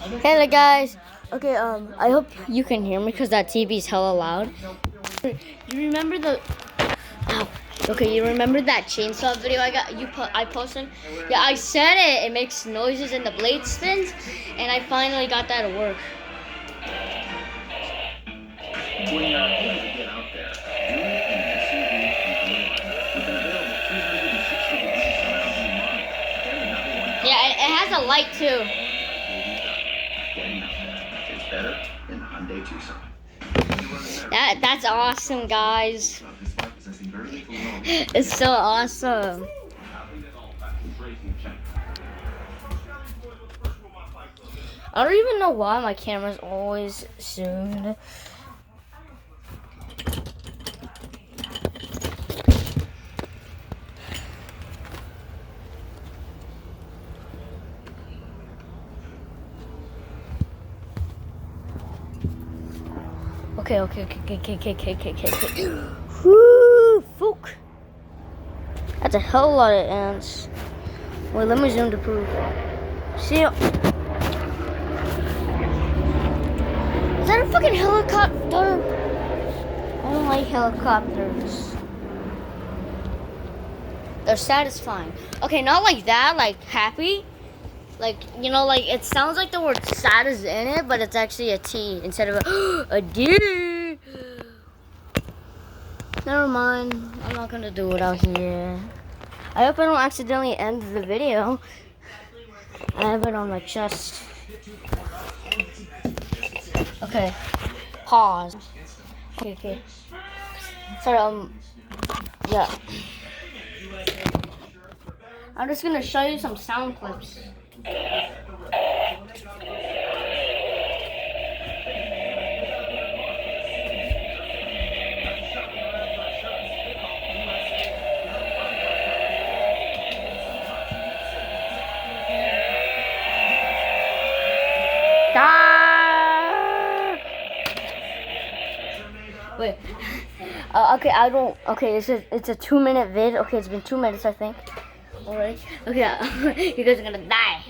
Hello guys. Okay, I hope you can hear me because that TV is hella loud. You remember the? Ow. Okay, you remember that chainsaw video I posted? Yeah, I said it. It makes noises and the blade spins, and I finally got that to work. When you're able to get out there, doing it in an SUV with an available 360-degree surround monitor, and another one. Yeah, it has a light too. Getting out there is better than the Hyundai Tucson. That's awesome, guys. It's so awesome. I don't even know why my camera's always zoomed. Okay. Woo, fuck. That's a hell of a lot of ants. Wait, let me zoom to prove. See? Is that a fucking helicopter? I don't like helicopters. They're satisfying. Okay, not like that, like happy. Like, you know, like it sounds like the word sad is in it, but it's actually a T instead of a D. Never mind. I'm not gonna do it out here. I hope I don't accidentally end the video. I have it on my chest. Okay. Pause. Okay. Sorry, yeah. I'm just gonna show you some sound clips. Wait. Okay, it's a 2-minute vid. Okay, it's been 2 minutes, I think. Alright. Okay, you guys are gonna die.